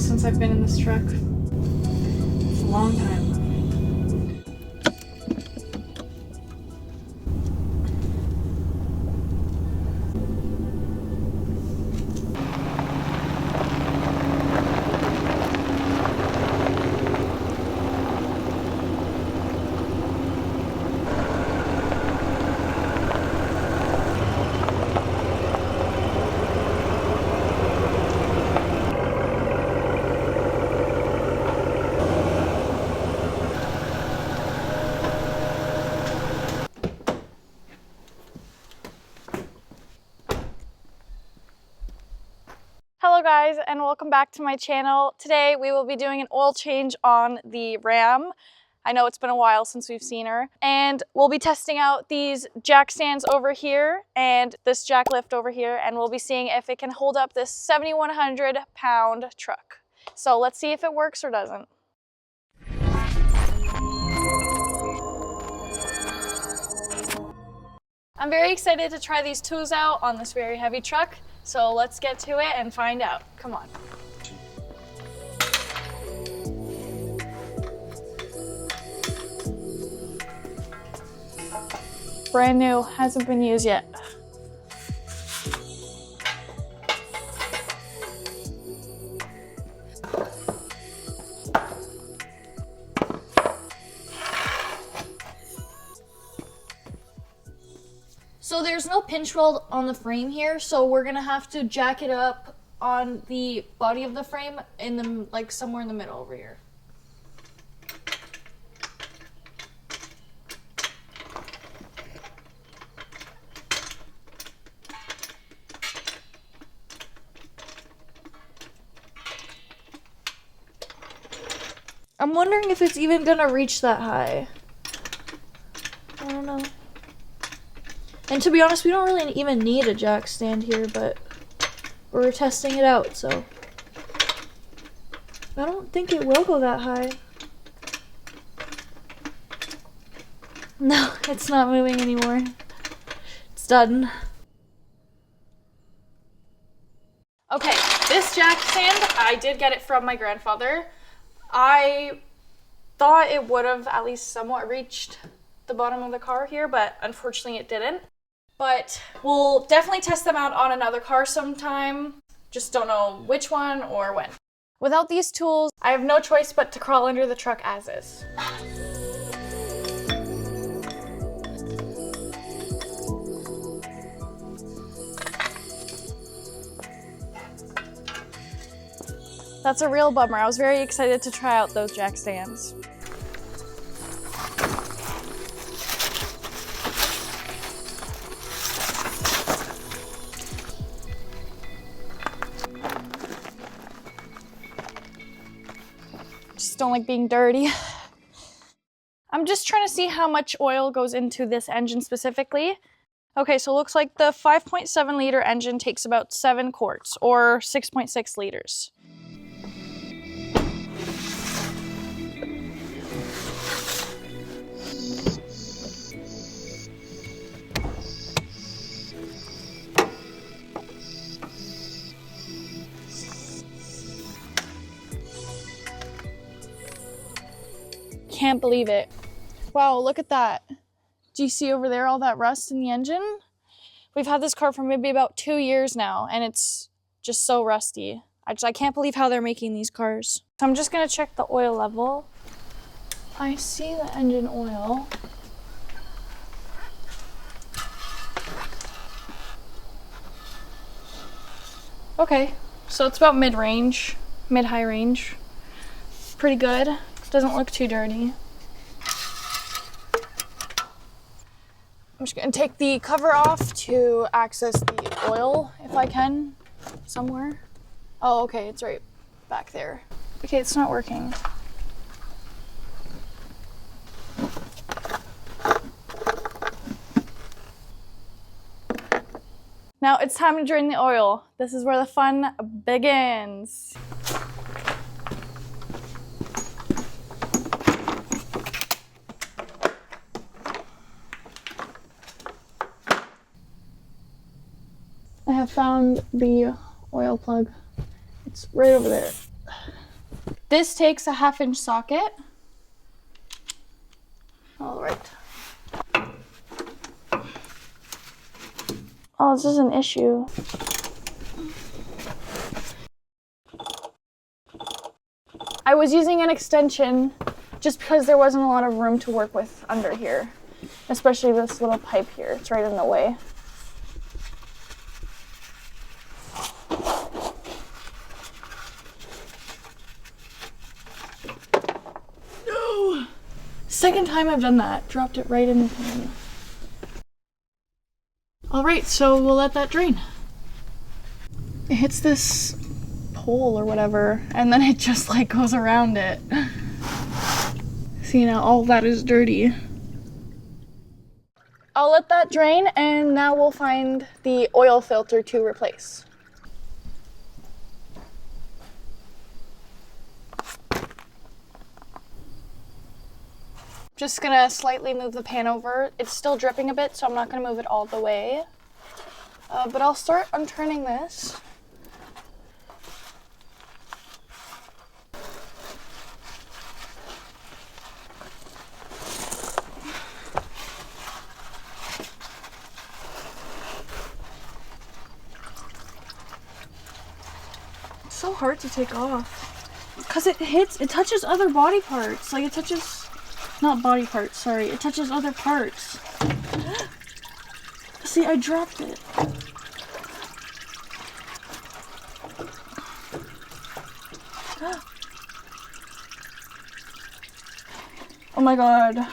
since I've been in this truck. It's a long time. Hello guys, and welcome back to my channel. Today we will be doing an oil change on the Ram. I know it's been a while since we've seen her. And we'll be testing out these jack stands over here and this jack lift over here, and we'll be seeing if it can hold up this 7,100 pound truck. So let's see if it works or doesn't. I'm very excited to try these tools out on this very heavy truck. So let's get to it and find out. Come on. Brand new, hasn't been used yet. So there's no pinch weld on the frame here, so we're gonna have to jack it up on the body of the frame in the, like, somewhere in the middle over here. I'm wondering if it's even gonna reach that high. I don't know. And to be honest, we don't really even need a jack stand here, but we're testing it out, so I don't think it will go that high. No, it's not moving anymore. It's done. Okay, this jack stand, I did get it from my grandfather. I thought it would have at least somewhat reached the bottom of the car here, but unfortunately it didn't. But we'll definitely test them out on another car sometime. Just don't know which one or when. Without these tools, I have no choice but to crawl under the truck as is. That's a real bummer. I was very excited to try out those jack stands. Just don't like being dirty. I'm just trying to see how much oil goes into this engine specifically. Okay, so it looks like the 5.7 liter engine takes about 7 quarts or 6.6 liters. Can't believe it. Wow, look at that. Do you see over there all that rust in the engine? We've had this car for maybe about 2 years now, and it's just so rusty. I can't believe how they're making these cars. So I'm just gonna check the oil level. I see the engine oil. Okay, so it's about mid-range, mid-high range. Pretty good. Doesn't look too dirty. I'm just gonna take the cover off to access the oil if I can, somewhere. Oh, okay, it's right back there. Okay, it's not working. Now it's time to drain the oil. This is where the fun begins. I have found the oil plug. It's right over there. This takes a 1/2-inch socket. All right. Oh, this is an issue. I was using an extension just because there wasn't a lot of room to work with under here, especially this little pipe here. It's right in the way. No! Second time I've done that. Dropped it right in the pan. All right, so we'll let that drain. It hits this pole or whatever, and then it just like goes around it. See, now all that is dirty. I'll let that drain, and now we'll find the oil filter to replace. Just gonna slightly move the pan over. It's still dripping a bit, so I'm not gonna move it all the way. But I'll start unturning this. It's so hard to take off because it touches other body parts. Like it touches, not body parts, sorry. It touches other parts. See, I dropped it. Oh my god.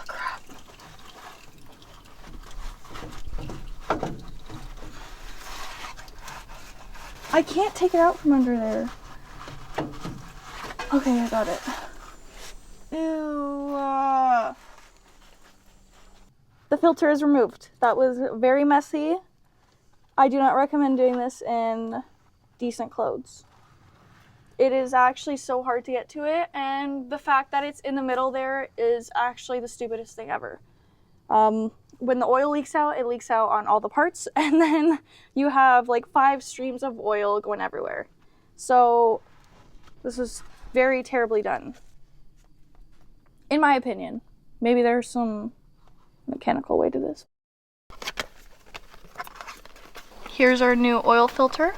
Crap. I can't take it out from under there. Okay, I got it. Ew. The filter is removed. That was very messy. I do not recommend doing this in decent clothes. It is actually so hard to get to it, and the fact that it's in the middle there is actually the stupidest thing ever. When the oil leaks out, it leaks out on all the parts, and then you have like 5 streams of oil going everywhere. So this was very terribly done, in my opinion. Maybe there's some mechanical way to this. Here's our new oil filter.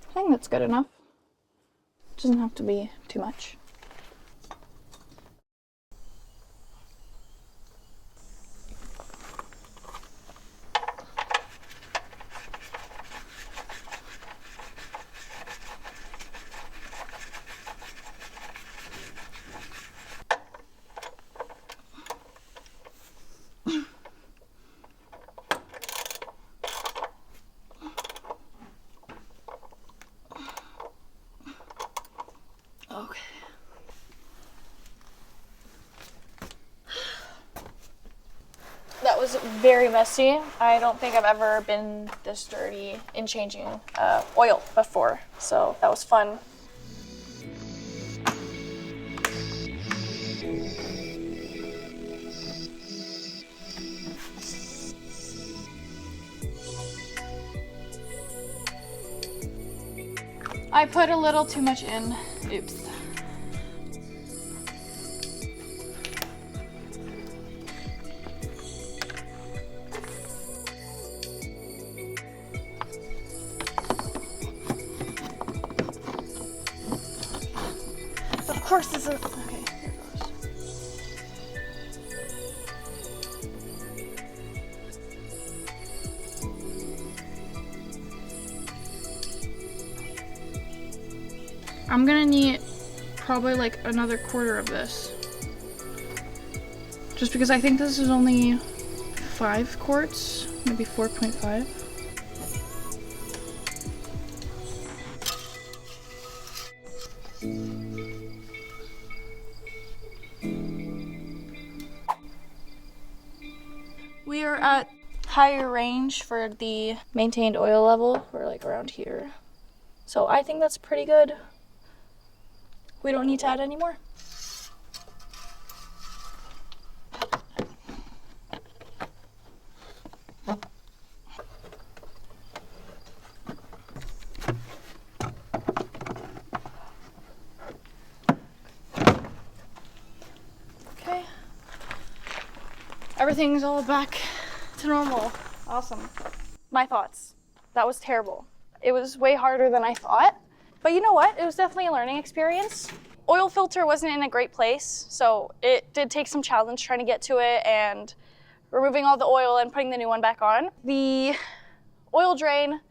I think that's good enough. Doesn't have to be too much. Okay. That was very messy. I don't think I've ever been this dirty in changing oil before, so that was fun. I put a little too much in. Oops. Of course this is, okay, here it goes. I'm gonna need probably like another quarter of this. Just because I think this is only 5 quarts, maybe 4.5. We are at higher range for the maintained oil level. We're like around here. So I think that's pretty good. We don't need to add any more. everything's all back to normal. Awesome. My thoughts. That was terrible. It was way harder than I thought. But you know what? It was definitely a learning experience. Oil filter wasn't in a great place, so it did take some challenge trying to get to it and removing all the oil and putting the new one back on. The oil drain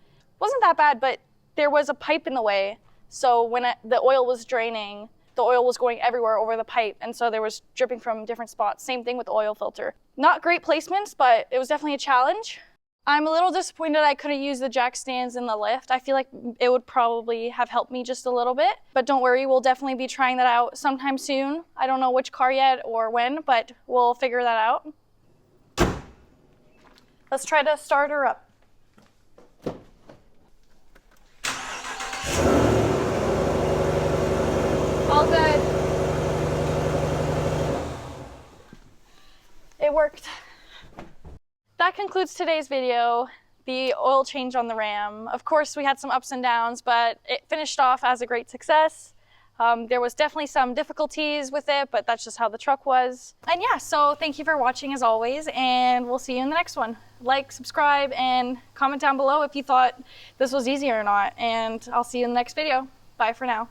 wasn't that bad, but there was a pipe in the way. So when the oil was draining, the oil was going everywhere over the pipe, and so there was dripping from different spots. Same thing with the oil filter. Not great placements, but it was definitely a challenge. I'm a little disappointed I couldn't use the jack stands in the lift. I feel like it would probably have helped me just a little bit, but don't worry, we'll definitely be trying that out sometime soon. I don't know which car yet or when, but we'll figure that out. Let's try to start her up. All good. It worked. That concludes today's video, the oil change on the Ram. Of course, we had some ups and downs, but it finished off as a great success. There was definitely some difficulties with it, but that's just how the truck was. And yeah, so thank you for watching as always, and we'll see you in the next one. Like, subscribe, and comment down below if you thought this was easy or not, and I'll see you in the next video. Bye for now.